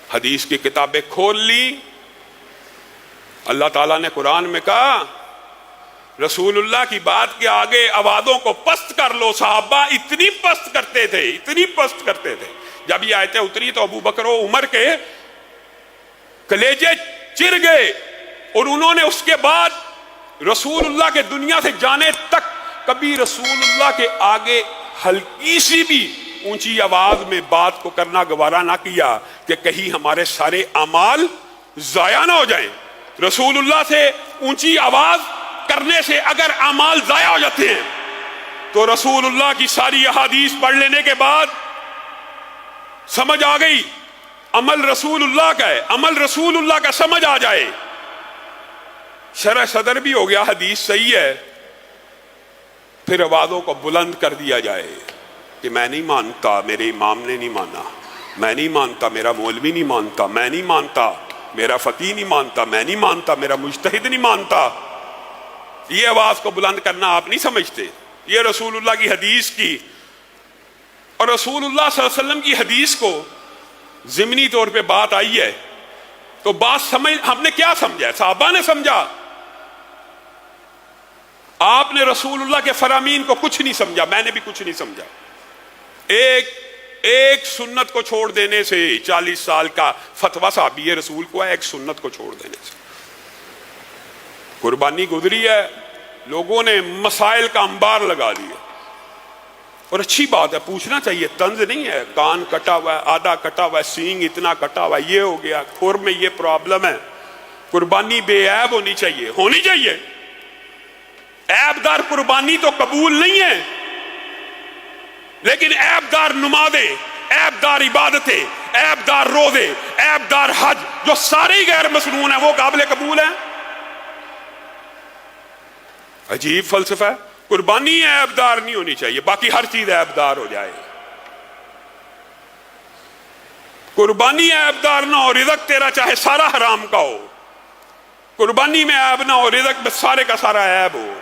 حدیث کی کتابیں کھول لی. اللہ تعالیٰ نے قرآن میں کہا رسول اللہ کی بات کے آگے آوازوں کو پست کر لو. صحابہ اتنی پست کرتے تھے، اتنی پست کرتے تھے. جب یہ آیتیں اتری تو ابو بکر و عمر کے کلیجے چر گئے، اور انہوں نے اس کے بعد رسول اللہ کے دنیا سے جانے تک کبھی رسول اللہ کے آگے ہلکی سی بھی اونچی آواز میں بات کو کرنا گوارا نہ کیا کہ کہیں ہمارے سارے اعمال ضائع نہ ہو جائیں. رسول اللہ سے اونچی آواز کرنے سے اگر اعمال ضائع ہو جاتے ہیں تو رسول اللہ کی ساری احادیث پڑھ لینے کے بعد سمجھ آ گئی عمل رسول اللہ کا ہے، عمل رسول اللہ کا سمجھ آ جائے، شرح صدر بھی ہو گیا حدیث صحیح ہے، پھر آوازوں کو بلند کر دیا جائے کہ میں نہیں مانتا، میرے امام نے نہیں مانا، میں نہیں مانتا، میرا مولوی نہیں مانتا، میں نہیں مانتا، میرا فقیہ نہیں مانتا، میں نہیں مانتا، میرا مجتہد نہیں مانتا. یہ آواز کو بلند کرنا آپ نہیں سمجھتے. یہ رسول اللہ کی حدیث کی، اور رسول اللہ صلی اللہ علیہ وسلم کی حدیث کو ضمنی طور پہ بات آئی ہے تو بات سمجھ، ہم نے کیا سمجھا؟ صحابہ نے سمجھا. آپ نے رسول اللہ کے فرامین کو کچھ نہیں سمجھا، میں نے بھی کچھ نہیں سمجھا. ایک سنت کو چھوڑ دینے سے 40 سال کا فتویٰ صحابی رسول کو ہے، ایک سنت کو چھوڑ دینے سے. قربانی گزری ہے، لوگوں نے مسائل کا انبار لگا دیا، اور اچھی بات ہے، پوچھنا چاہیے، طنز نہیں ہے. کان کٹا ہوا ہے، آدھا کٹا ہوا ہے، سینگ اتنا کٹا ہوا ہے، یہ ہو گیا، کھور میں یہ پرابلم ہے. قربانی بے عیب ہونی چاہیے، ہونی چاہیے. عیب دار قربانی تو قبول نہیں ہے، لیکن عیب دار نمازیں، عیب دار عبادتیں، عیب دار روزے، عیب دار حج جو سارے ہی غیر مسنون ہیں وہ قابل قبول ہیں. عجیب فلسفہ ہے. قربانی عیب دار نہیں ہونی چاہیے، باقی ہر چیز عیب دار ہو جائے. قربانی عیب دار نہ ہو، رزق تیرا چاہے سارا حرام کا ہو، قربانی میں عیب نہ ہو، رزق میں سارے کا سارا عیب ہو.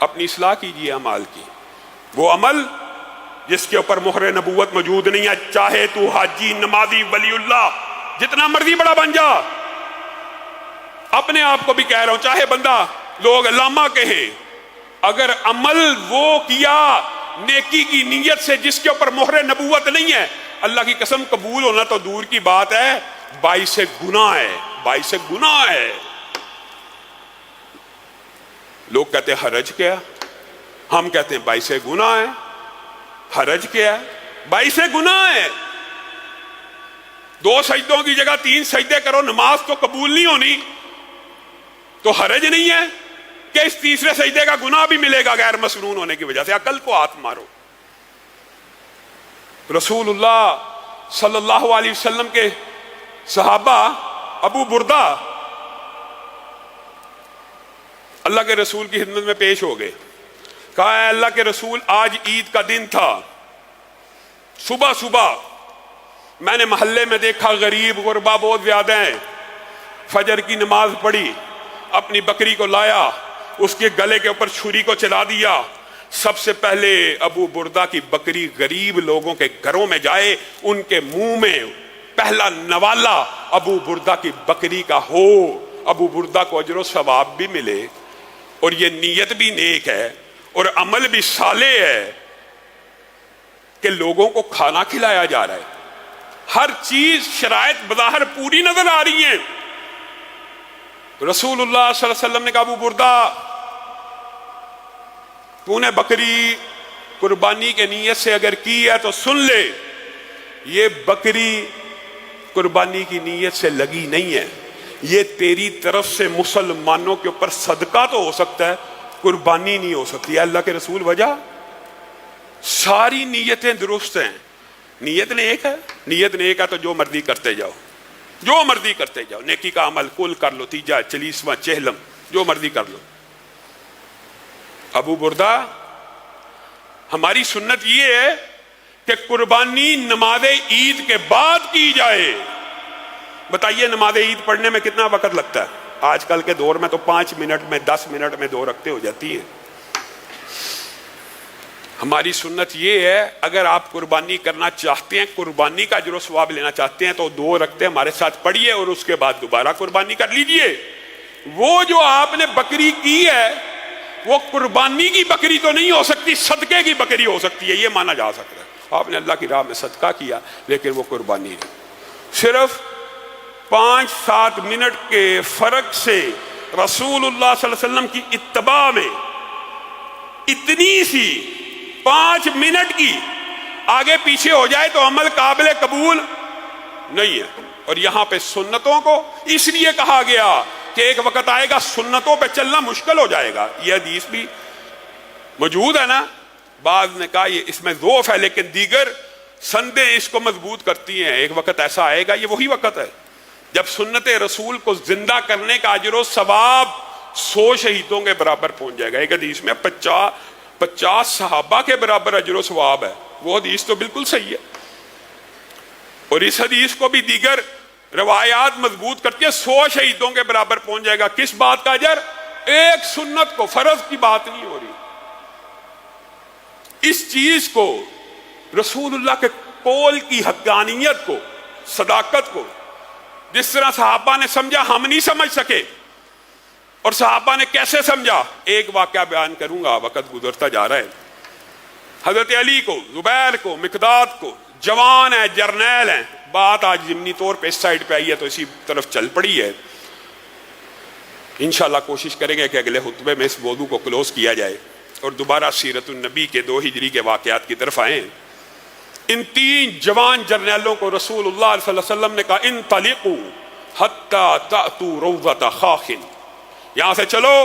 اپنی اصلاح کیجیے اعمال کی. وہ عمل جس کے اوپر مہر نبوت موجود نہیں ہے، چاہے تو حاجی، نمازی، ولی اللہ، جتنا مرضی بڑا بن جا. اپنے آپ کو بھی کہہ رہا ہوں، چاہے بندہ لوگ علامہ کہیں، اگر عمل وہ کیا نیکی کی نیت سے جس کے اوپر مہر نبوت نہیں ہے، اللہ کی قسم قبول ہونا تو دور کی بات ہے، باعث گناہ ہے، باعث گناہ ہے. لوگ کہتے ہیں حرج کیا، ہم کہتے ہیں باعث گناہ ہے. حرج کیا ہے؟ باعث گناہ ہے. 2 سجدوں کی جگہ 3 سجدے کرو، نماز تو قبول نہیں ہونی، تو حرج نہیں ہے کہ اس تیسرے سجدے کا گناہ بھی ملے گا غیر مسنون ہونے کی وجہ سے. عقل کو ہاتھ مارو. رسول اللہ صلی اللہ علیہ وسلم کے صحابہ ابو بردہ اللہ کے رسول کی خدمت میں پیش ہو گئے. کہا اے اللہ کے رسول، آج عید کا دن تھا، صبح صبح میں نے محلے میں دیکھا غریب غربا بہت زیادہ ہیں. فجر کی نماز پڑھی، اپنی بکری کو لایا، اس کے گلے کے اوپر چھری کو چلا دیا. سب سے پہلے ابو بردہ کی بکری غریب لوگوں کے گھروں میں جائے، ان کے منہ میں پہلا نوالا ابو بردہ کی بکری کا ہو. ابو بردہ کو اجر و ثواب بھی ملے، اور یہ نیت بھی نیک ہے اور عمل بھی صالح ہے کہ لوگوں کو کھانا کھلایا جا رہا ہے. ہر چیز شرائط بظاہر پوری نظر آ رہی ہیں. رسول اللہ صلی اللہ علیہ وسلم نے کہا ابو بردہ، تو نے بکری قربانی کے نیت سے اگر کی ہے تو سن لے، یہ بکری قربانی کی نیت سے لگی نہیں ہے، یہ تیری طرف سے مسلمانوں کے اوپر صدقہ تو ہو سکتا ہے، قربانی نہیں ہو سکتی. ہے اللہ کے رسول وجہ؟ ساری نیتیں درست ہیں. نیت نیک ہے، نیت نیک ہے تو جو مرضی کرتے جاؤ، جو مرضی کرتے جاؤ. نیکی کا عمل کل کر لو، 30 40 چہلم جو مرضی کر لو. ابو بردہ، ہماری سنت یہ ہے کہ قربانی نماز عید کے بعد کی جائے. بتائیے نماز عید پڑھنے میں کتنا وقت لگتا ہے؟ آج کل کے دور میں تو 5 منٹ میں 10 منٹ میں 2 رکعتیں ہو جاتی ہیں. ہماری سنت یہ ہے اگر آپ قربانی کرنا چاہتے ہیں، قربانی کا اجر و ثواب لینا چاہتے ہیں تو 2 رکعتیں ہمارے ساتھ پڑھیے اور اس کے بعد دوبارہ قربانی کر لیجئے۔ وہ جو آپ نے بکری کی ہے وہ قربانی کی بکری تو نہیں ہو سکتی، صدقے کی بکری ہو سکتی ہے، یہ مانا جا سکتا ہے۔ آپ نے اللہ کی راہ میں صدقہ کیا لیکن وہ قربانی نہیں۔ صرف 5-7 منٹ کے فرق سے رسول اللہ صلی اللہ علیہ وسلم کی اتباع میں اتنی سی 5 منٹ کی آگے پیچھے ہو جائے تو عمل قابل قبول نہیں ہے۔ اور یہاں پہ سنتوں کو اس لیے کہا گیا کہ ایک وقت آئے گا سنتوں پہ چلنا مشکل ہو جائے گا۔ یہ حدیث بھی موجود ہے نا، بعض نے کہا یہ اس میں ضعف ہے لیکن دیگر سندیں اس کو مضبوط کرتی ہیں۔ ایک وقت ایسا آئے گا، یہ وہی وقت ہے جب سنت رسول کو زندہ کرنے کا اجر و ثواب 100 شہیدوں کے برابر پہنچ جائے گا۔ ایک حدیث میں 50 صحابہ کے برابر اجر و ثواب ہے، وہ حدیث تو بالکل صحیح ہے۔ اور اس حدیث کو بھی دیگر روایات مضبوط کرتی ہے، 100 شہیدوں کے برابر پہنچ جائے گا۔ کس بات کا اجر؟ ایک سنت کو، فرض کی بات نہیں ہو رہی۔ اس چیز کو، رسول اللہ کے قول کی حقانیت کو، صداقت کو جس طرح صحابہ نے سمجھا ہم نہیں سمجھ سکے، اور صحابہ نے کیسے سمجھا، ایک واقعہ بیان کروں گا، وقت گزرتا جا رہا ہے۔ حضرت علی کو، زبیر کو، مقداد کو، جوان ہیں، جرنیل ہیں، بات آج ضمنی طور پہ اس سائڈ پہ آئی ہے تو اسی طرف چل پڑی ہے۔ انشاءاللہ کوشش کریں گے کہ اگلے خطبے میں اس موضوع کو کلوز کیا جائے اور دوبارہ سیرت النبی کے 2 ہجری کے واقعات کی طرف آئیں۔ ان 3 جوان جرنیلوں کو رسول اللہ صلی اللہ علیہ وسلم نے کہا انطلقوا حتی تأتوا روضۃ خاخ، یہاں سے چلو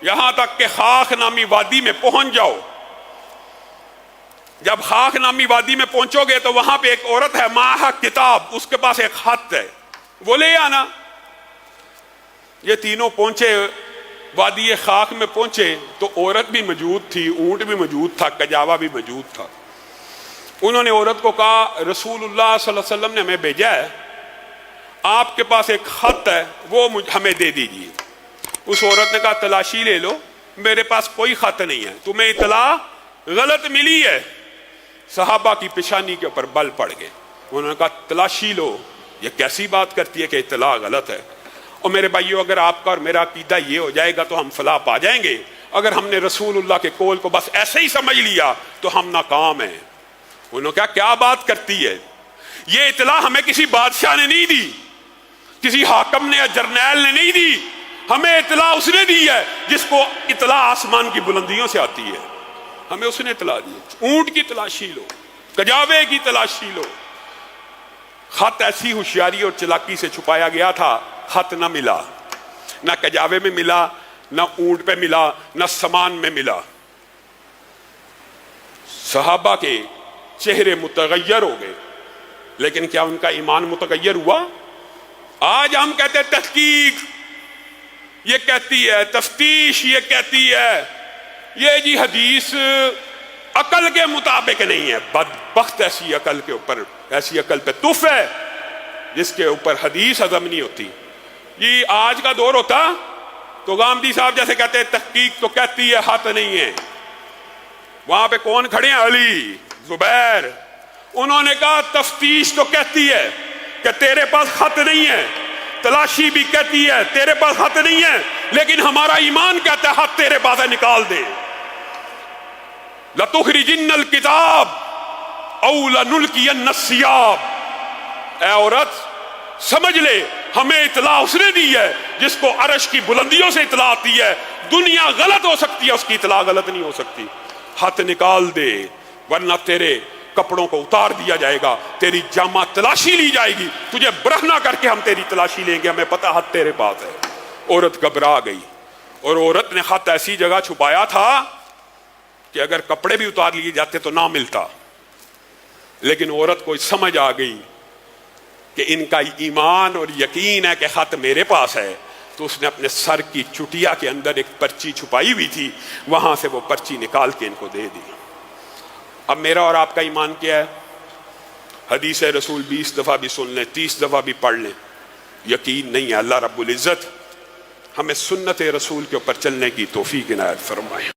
یہاں تک کہ خاخ نامی وادی میں پہنچ جاؤ۔ جب خاخ نامی وادی میں پہنچو گے تو وہاں پہ ایک عورت ہے، معہا کتاب، اس کے پاس ایک خط ہے، وہ لے آنا۔ یہ تینوں پہنچے، وادی خاخ میں پہنچے تو عورت بھی موجود تھی، اونٹ بھی موجود تھا، کجاوا بھی موجود تھا۔ انہوں نے عورت کو کہا رسول اللہ صلی اللہ علیہ وسلم نے ہمیں بھیجا ہے، آپ کے پاس ایک خط ہے وہ ہمیں دے دیجیے۔ اس عورت نے کہا تلاشی لے لو، میرے پاس کوئی خط نہیں ہے، تمہیں اطلاع غلط ملی ہے۔ صحابہ کی پیشانی کے اوپر بل پڑ گئے، انہوں نے کہا تلاشی لو، یہ کیسی بات کرتی ہے کہ اطلاع غلط ہے؟ اور میرے بھائیو اگر آپ کا اور میرا عقیدہ یہ ہو جائے گا تو ہم فلاح پا جائیں گے۔ اگر ہم نے رسول اللہ کے قول کو بس ایسے ہی سمجھ لیا تو ہم ناکام ہیں۔ انہوں نے کہا کیا بات کرتی ہے؟ یہ اطلاع ہمیں کسی بادشاہ نے نہیں دی، کسی حاکم نے یا جرنیل نے نہیں دی، ہمیں اطلاع اس نے دی ہے جس کو اطلاع آسمان کی بلندیوں سے آتی ہے، ہمیں اس نے اطلاع دی۔ اونٹ کی تلاشی لو، کجاوے کی تلاشی لو۔ خط ایسی ہوشیاری اور چلاکی سے چھپایا گیا تھا، خط نہ ملا، نہ کجاوے میں ملا، نہ اونٹ پہ ملا، نہ سامان میں ملا۔ صحابہ کے چہرے متغیر ہو گئے، لیکن کیا ان کا ایمان متغیر ہوا؟ آج ہم کہتے ہیں تحقیق یہ کہتی ہے، تفتیش یہ کہتی ہے، یہ جی حدیث عقل کے مطابق نہیں ہے۔ بدبخت ایسی عقل کے اوپر، ایسی عقل پہ تف ہے جس کے اوپر حدیث ہضم نہیں ہوتی۔ یہ آج کا دور ہوتا تو غامدی صاحب جیسے کہتے ہیں تحقیق تو کہتی ہے خط نہیں ہے۔ وہاں پہ کون کھڑے ہیں؟ علی، زبیر۔ انہوں نے کہا تفتیش تو کہتی ہے کہ تیرے پاس خط نہیں ہے، تلاشی بھی کہتی ہے تیرے پاس خط نہیں ہے، لیکن ہمارا ایمان کہتا ہے خط تیرے پاس ہے، نکال دے۔ لَتُخْرِجِنَّ الْكِتَابَ أَوْ لَنُلْقِيَنَّ الثِّيَابَ۔ اے عورت سمجھ لے ہمیں اطلاع اس نے دی ہے جس کو عرش کی بلندیوں سے اطلاع آتی ہے۔ دنیا غلط ہو سکتی ہے، اس کی اطلاع غلط نہیں ہو سکتی۔ ہاتھ نکال دے ورنہ تیرے کپڑوں کو اتار دیا جائے گا، تیری جامہ تلاشی لی جائے گی، تجھے برہنہ کر کے ہم تیری تلاشی لیں گے، ہمیں پتہ ہاتھ تیرے پاس ہے۔ عورت گھبرا گئی، اور عورت نے خط ایسی جگہ چھپایا تھا کہ اگر کپڑے بھی اتار لیے جاتے تو نہ ملتا، لیکن عورت کو سمجھ آ گئی کہ ان کا ایمان اور یقین ہے کہ خط میرے پاس ہے، تو اس نے اپنے سر کی چٹیا کے اندر ایک پرچی چھپائی ہوئی تھی، وہاں سے وہ پرچی نکال کے ان کو دے دی۔ اب میرا اور آپ کا ایمان کیا ہے؟ حدیث رسول 20 دفعہ بھی سن لیں، 30 دفعہ بھی پڑھ لیں، یقین نہیں ہے۔ اللہ رب العزت ہمیں سنت رسول کے اوپر چلنے کی توفیق عنایت فرمائے۔